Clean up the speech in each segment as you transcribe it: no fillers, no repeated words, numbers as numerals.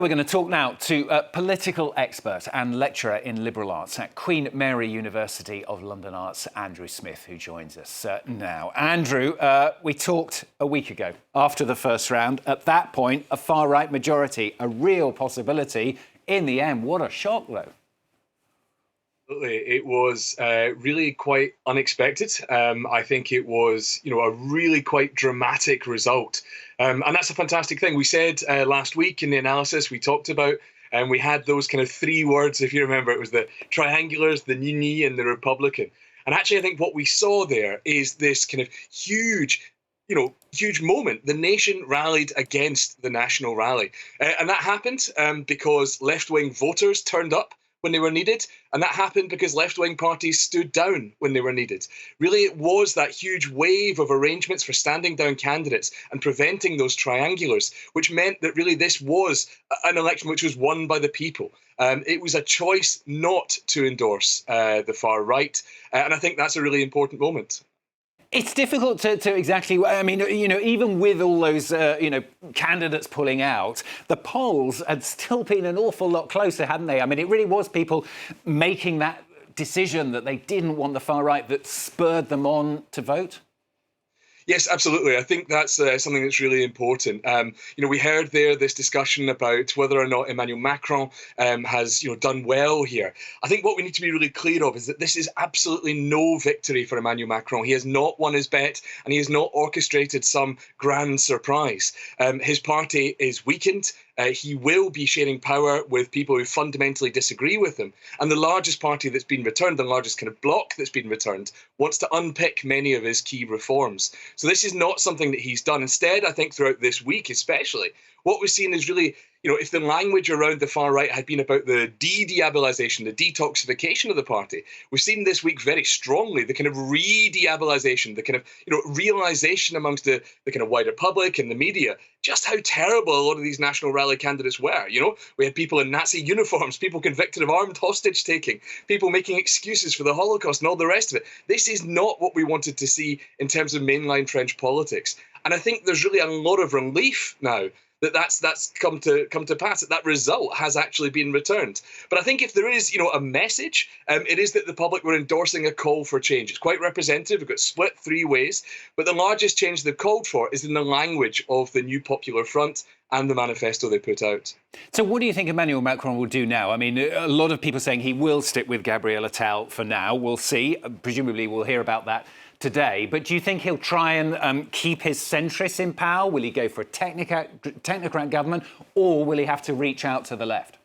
We're going to talk now to a political expert and lecturer in liberal arts at Queen Mary University of London Arts, Andrew Smith, who joins us now. Andrew, we talked a week ago after the first round. At that point, a far-right majority, a real possibility. In the end, what a shock, though. It was really quite unexpected. I think it was, a really quite dramatic result. And that's a fantastic thing. We said last week in the analysis we talked about, and we had those kind of three words, if you remember. It was the triangulars, the Nini, and the Republican. And actually, I think what we saw there is this kind of huge moment. The nation rallied against the national rally. And that happened because left-wing voters turned up when they were needed. And that happened because left-wing parties stood down when they were needed. Really, it was that huge wave of arrangements for standing down candidates and preventing those triangulars, which meant that really this was an election which was won by the people. It was a choice not to endorse the far right. And I think that's a really important moment. It's difficult to exactly, I mean, even with all those, candidates pulling out, the polls had still been an awful lot closer, hadn't they? I mean, it really was people making that decision that they didn't want the far right that spurred them on to vote. Yes, absolutely. I think that's something that's really important. We heard there this discussion about whether or not Emmanuel Macron has, done well here. I think what we need to be really clear of is that this is absolutely no victory for Emmanuel Macron. He has not won his bet, and he has not orchestrated some grand surprise. His party is weakened. He will be sharing power with people who fundamentally disagree with him. And the largest party that's been returned, the largest kind of bloc that's been returned, wants to unpick many of his key reforms. So this is not something that he's done. Instead, I think throughout this week especially, what we've seen is really, if the language around the far right had been about the de-diabolization, the detoxification of the party, we've seen this week very strongly the kind of re-diabolization, the kind of, realization amongst the kind of wider public and the media, just how terrible a lot of these national rally candidates were. We had people in Nazi uniforms, people convicted of armed hostage taking, people making excuses for the Holocaust and all the rest of it. This is not what we wanted to see in terms of mainline French politics. And I think there's really a lot of relief now that's come to pass, that result has actually been returned. But I think if there is, a message, it is that the public were endorsing a call for change. It's quite representative. We've got split three ways. But the largest change they've called for is in the language of the new Popular Front and the manifesto they put out. So what do you think Emmanuel Macron will do now? I mean, a lot of people saying he will stick with Gabriel Attal for now. We'll see. Presumably we'll hear about that today. But do you think he'll try and keep his centrists in power? Will he go for a technocrat government, or will he have to reach out to the left?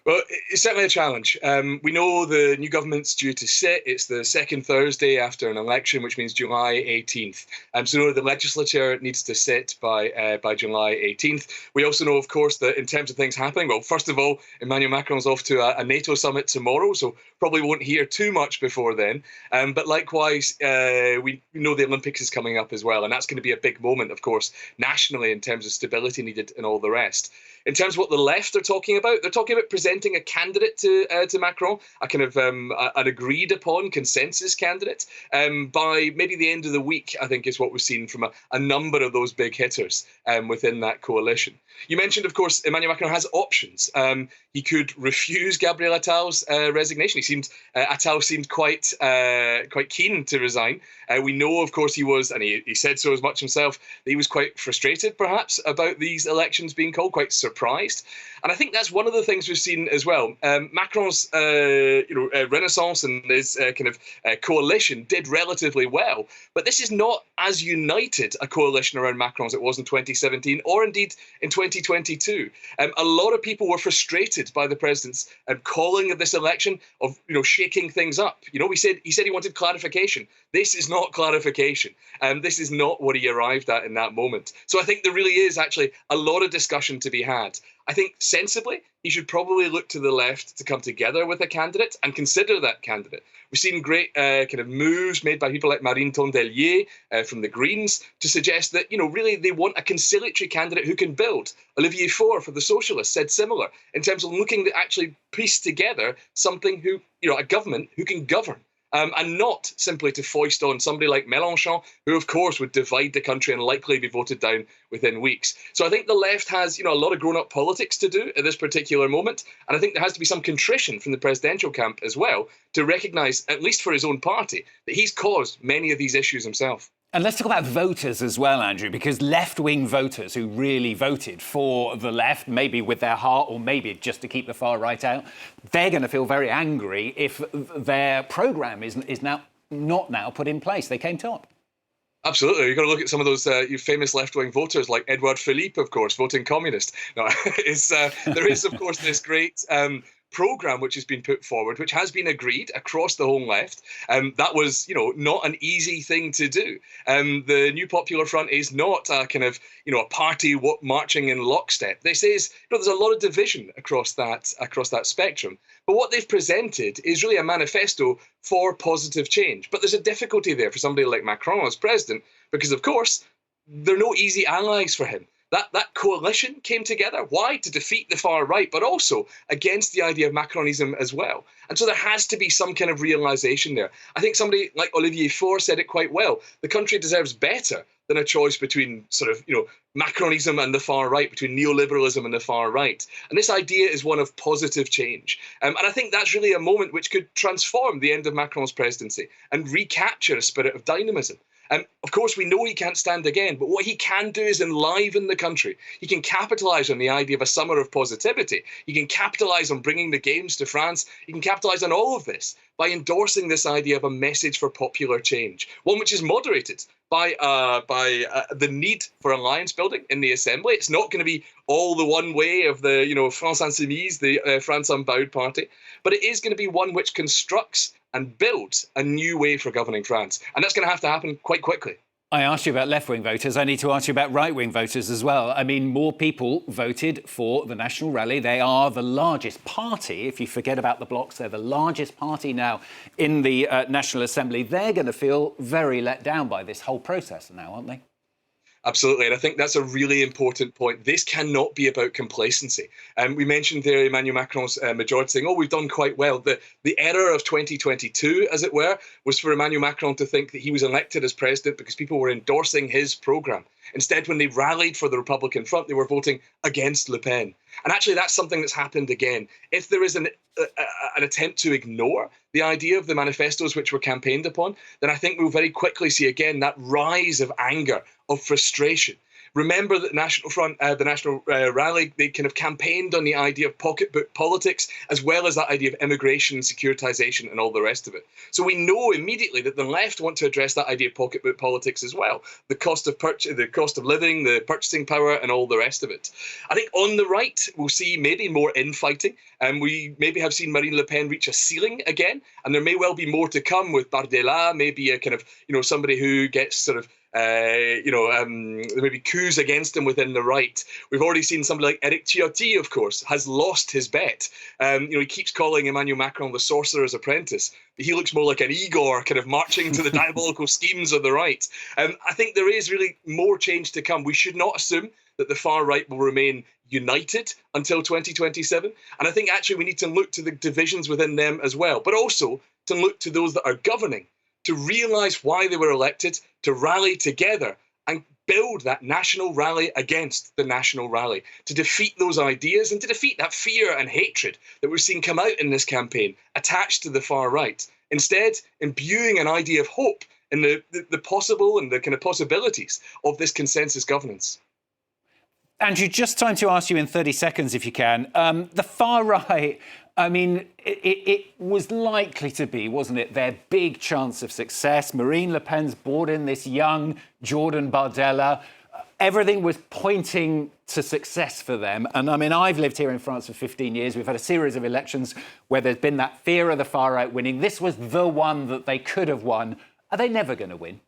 Well, it's certainly a challenge. We know the new government's due to sit. It's the second Thursday after an election, which means July 18th. So the legislature needs to sit by July 18th. We also know, of course, that in terms of things happening, well, first of all, Emmanuel Macron's off to a NATO summit tomorrow, so probably won't hear too much before then. But likewise, we know the Olympics is coming up as well, and that's going to be a big moment, of course, nationally in terms of stability needed and all the rest. In terms of what the left are talking about, they're talking about presenting a candidate to Macron, a kind of an agreed upon consensus candidate by maybe the end of the week, I think is what we've seen from a number of those big hitters within that coalition. You mentioned, of course, Emmanuel Macron has options. He could refuse Gabriel Attal's resignation. Attal seemed quite keen to resign. We know, of course, he was, and he said so as much himself, that he was quite frustrated, perhaps, about these elections being called, quite surprised. And I think that's one of the things we've seen as well. Macron's, renaissance and his coalition did relatively well, but this is not as united a coalition around Macron as it was in 2017, or indeed in 2022. A lot of people were frustrated by the president's calling of this election of, shaking things up. He said he wanted clarification. This is not clarification. This is not what he arrived at in that moment. So I think there really is actually a lot of discussion to be had. I think sensibly, he should probably look to the left to come together with a candidate and consider that candidate. We've seen great kind of moves made by people like Marine Tondelier from the Greens to suggest that, really they want a conciliatory candidate who can build. Olivier Faure for the Socialists said similar in terms of looking to actually piece together something a government who can govern. and not simply to foist on somebody like Mélenchon, who, of course, would divide the country and likely be voted down within weeks. So I think the left has, a lot of grown-up politics to do at this particular moment, and I think there has to be some contrition from the presidential camp as well to recognise, at least for his own party, that he's caused many of these issues himself. And let's talk about voters as well, Andrew, because left-wing voters who really voted for the left, maybe with their heart or maybe just to keep the far right out, they're going to feel very angry if their programme is now not now put in place. They came top. Absolutely. You've got to look at some of those famous left-wing voters like Edouard Philippe, of course, voting communist. No, there is, of course, this great programme which has been put forward, which has been agreed across the whole left. That was, not an easy thing to do. The New Popular Front is not a kind of, a party marching in lockstep. This is, there's a lot of division across that spectrum. But what they've presented is really a manifesto for positive change. But there's a difficulty there for somebody like Macron as president, because, of course, there are no easy allies for him. That coalition came together. Why? To defeat the far right, but also against the idea of Macronism as well. And so there has to be some kind of realisation there. I think somebody like Olivier Faure said it quite well. The country deserves better than a choice between sort of, Macronism and the far right, between neoliberalism and the far right. And this idea is one of positive change. And I think that's really a moment which could transform the end of Macron's presidency and recapture a spirit of dynamism. Of course, we know he can't stand again, but what he can do is enliven the country. He can capitalise on the idea of a summer of positivity. He can capitalise on bringing the games to France. He can capitalise on all of this by endorsing this idea of a message for popular change, one which is moderated by the need for alliance building in the Assembly. It's not going to be all the one way of the, France Insoumise, the France Unbowed party, but it is going to be one which constructs and builds a new way for governing France. And that's going to have to happen quite quickly. I asked you about left-wing voters. I need to ask you about right-wing voters as well. I mean, more people voted for the National Rally. They are the largest party. If you forget about the blocs, they're the largest party now in the National Assembly. They're going to feel very let down by this whole process now, aren't they? Absolutely. And I think that's a really important point. This cannot be about complacency. We mentioned there Emmanuel Macron's majority saying, we've done quite well. The error of 2022, as it were, was for Emmanuel Macron to think that he was elected as president because people were endorsing his programme. Instead, when they rallied for the Republican front, they were voting against Le Pen. And actually, that's something that's happened again. If there is an attempt to ignore the idea of the manifestos which were campaigned upon, then I think we'll very quickly see again that rise of anger, of frustration. Remember that the National Rally, they kind of campaigned on the idea of pocketbook politics, as well as that idea of immigration, securitization, and all the rest of it. So we know immediately that the left want to address that idea of pocketbook politics as well. The cost of living, the purchasing power, and all the rest of it. I think on the right, we'll see maybe more infighting. And we maybe have seen Marine Le Pen reach a ceiling again. And there may well be more to come with Bardella, maybe a kind of, somebody who gets sort of there may be coups against him within the right. We've already seen somebody like Eric Ciotti, of course, has lost his bet. He keeps calling Emmanuel Macron the sorcerer's apprentice. But he looks more like an Igor kind of marching to the diabolical schemes of the right. I think there is really more change to come. We should not assume that the far right will remain united until 2027. And I think actually we need to look to the divisions within them as well, but also to look to those that are governing, to realise why they were elected, to rally together and build that national rally against the national rally, to defeat those ideas and to defeat that fear and hatred that we're seeing come out in this campaign attached to the far right. Instead, imbuing an idea of hope in the possible and the kind of possibilities of this consensus governance. Andrew, just time to ask you in 30 seconds, if you can. The far right, I mean, it was likely to be, wasn't it, their big chance of success. Marine Le Pen's brought in this young Jordan Bardella. Everything was pointing to success for them. And I mean, I've lived here in France for 15 years. We've had a series of elections where there's been that fear of the far right winning. This was the one that they could have won. Are they never going to win?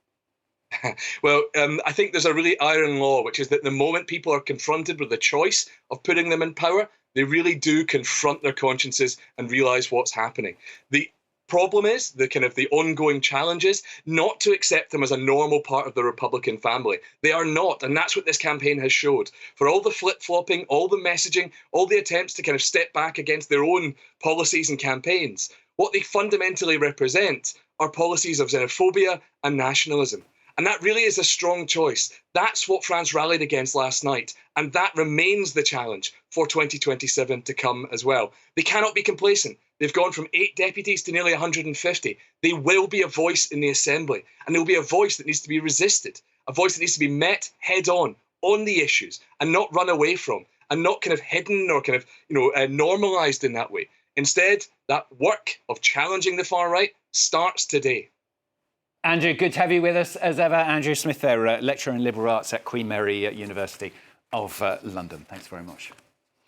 Well, I think there's a really iron law, which is that the moment people are confronted with the choice of putting them in power, they really do confront their consciences and realise what's happening. The problem is the ongoing challenges not to accept them as a normal part of the Republican family. They are not, and that's what this campaign has showed. For all the flip-flopping, all the messaging, all the attempts to kind of step back against their own policies and campaigns, What they fundamentally represent are policies of xenophobia and nationalism. And that really is a strong choice. That's what France rallied against last night. And that remains the challenge for 2027 to come as well. They cannot be complacent. They've gone from 8 deputies to nearly 150. They will be a voice in the Assembly. And there will be a voice that needs to be resisted, a voice that needs to be met head on the issues and not run away from, and not kind of hidden or kind of, normalised in that way. Instead, that work of challenging the far right starts today. Andrew, good to have you with us as ever. Andrew Smith there, lecturer in liberal arts at Queen Mary University of London. Thanks very much.